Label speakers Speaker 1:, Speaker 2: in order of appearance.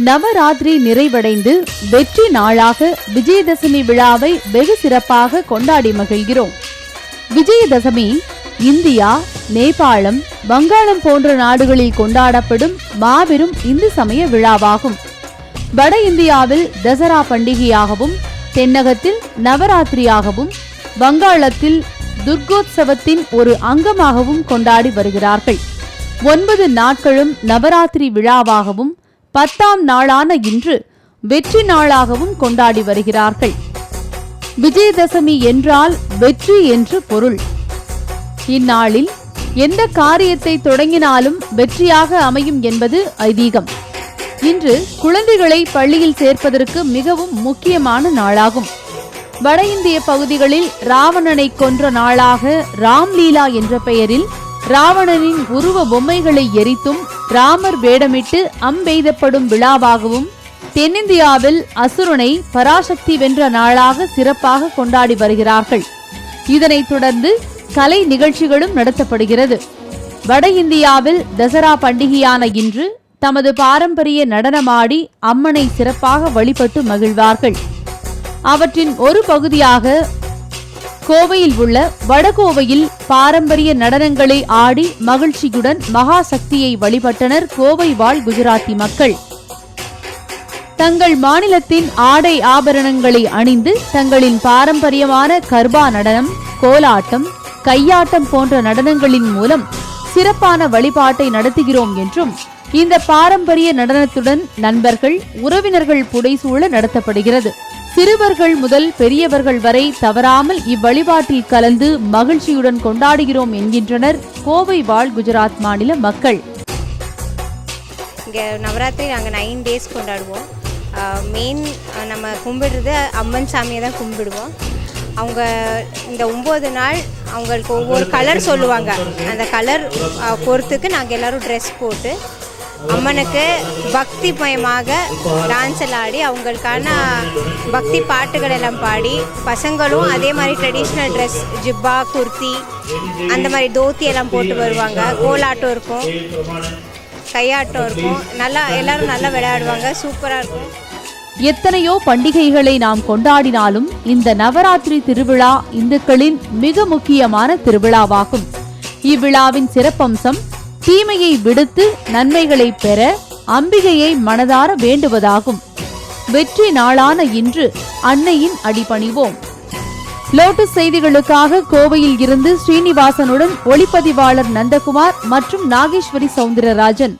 Speaker 1: நவராத்திரி நிறைவடைந்து வெற்றி நாளாக விஜயதசமி விழாவை வெகு சிறப்பாக கொண்டாடி மகிழ்கிறோம். விஜயதசமி இந்தியா, நேபாளம், வங்காளம் போன்ற நாடுகளில் கொண்டாடப்படும் மாபெரும் இந்து சமய விழாவாகும். வட இந்தியாவில் தசரா பண்டிகையாகவும், தென்னகத்தில் நவராத்திரியாகவும், வங்காளத்தில் துர்கோத்சவத்தின் ஒரு அங்கமாகவும் கொண்டாடி வருகிறார்கள். 9 நாட்களும் நவராத்திரி விழாவாகவும், 10ஆம் நாளான இன்று வெற்றி நாளாகவும் கொண்டாடி வருகிறார்கள். விஜயதசமி என்றால் வெற்றி என்று பொருள். இந்நாளில் எந்த காரியத்தை தொடங்கினாலும் வெற்றியாக அமையும் என்பது ஐதீகம். இன்று குழந்தைகளை பள்ளியில் சேர்ப்பதற்கு மிகவும் முக்கியமான நாளாகும். வட இந்திய பகுதிகளில் ராவணனை கொன்ற நாளாக ராம்லீலா என்ற பெயரில் ராவணனின் உருவ பொம்மைகளை எரித்தும் ராமர் வேடமிட்டு அம்பெய்தப்படும் விழாவாகவும், தென்னிந்தியாவில் அசுரனை பராசக்தி வென்ற நாளாக சிறப்பாக கொண்டாடி வருகிறார்கள். இதனைத் தொடர்ந்து கலை நிகழ்ச்சிகளும் நடத்தப்படுகிறது. வட இந்தியாவில் தசரா பண்டிகையான இன்று தமது பாரம்பரிய நடனமாடி அம்மனை சிறப்பாக வழிபட்டு மகிழ்வார்கள். அவற்றின் ஒரு பகுதியாக கோவையில் உள்ள வடகோவையில் பாரம்பரிய நடனங்களை ஆடி மகிழ்ச்சியுடன் மகா சக்தியை வழிபட்டனர் கோவை வாழ் குஜராத்தி மக்கள். தங்கள் மாநிலத்தின் ஆடை ஆபரணங்களை அணிந்து தங்களின் பாரம்பரியமான கர்பா நடனம், கோலாட்டம், கையாட்டம் போன்ற நடனங்களின் மூலம் சிறப்பான வழிபாட்டை நடத்துகிறோம் என்றும், இந்த பாரம்பரிய நடனத்துடன் நண்பர்கள், உறவினர்கள் புடைசூழ நடத்தப்படுகிறது. சிறுவர்கள் முதல் பெரியவர்கள் வரை தவறாமல் இவ்வழிபாட்டில் கலந்து மகிழ்ச்சியுடன் கொண்டாடுகிறோம் என்கின்றனர் கோவை வாழ் குஜராத் மாநில மக்கள்.
Speaker 2: இங்கே நவராத்திரி நாங்கள் 9 days கொண்டாடுவோம். மெயின் நம்ம கும்பிடுறது அம்மன் சாமியை தான் கும்பிடுவோம். அவங்க இந்த 9 நாள் அவங்களுக்கு ஒவ்வொரு கலர் சொல்லுவாங்க. அந்த கலர் பொறுத்துக்கு நாங்கள் எல்லோரும் ட்ரெஸ் போட்டு அம்மனுக்கு பக்தி மயமாக டான்ஸ் எல்லாம் ஆடி அவங்களுக்கான பக்தி பாட்டுகள் எல்லாம் பாடி, பசங்களும் அதே மாதிரி ட்ரெடிஷ்னல் ட்ரெஸ் ஜிப்பா, குர்த்தி, அந்த மாதிரி தோத்தி எல்லாம் போட்டு வருவாங்க. கோலாட்டம் இருக்கும், கையாட்டம் இருக்கும். நல்லா எல்லாரும் நல்லா விளையாடுவாங்க. சூப்பராக இருக்கும்.
Speaker 1: எத்தனையோ பண்டிகைகளை நாம் கொண்டாடினாலும் இந்த நவராத்திரி திருவிழா இந்துக்களின் மிக முக்கியமான திருவிழாவாகும். இவ்விழாவின் சிறப்பம்சம் தீமையை விடுத்து நன்மைகளை பெற அம்பிகையை மனதார வேண்டுவதாகும். வெற்றி நாளான இன்று அன்னையின் அடிபணிவோம். லோட்டஸ் செய்திகளுக்காக கோவையில் இருந்து ஸ்ரீனிவாசனுடன் ஒளிப்பதிவாளர் நந்தகுமார் மற்றும் நாகேஸ்வரி சவுந்தரராஜன்.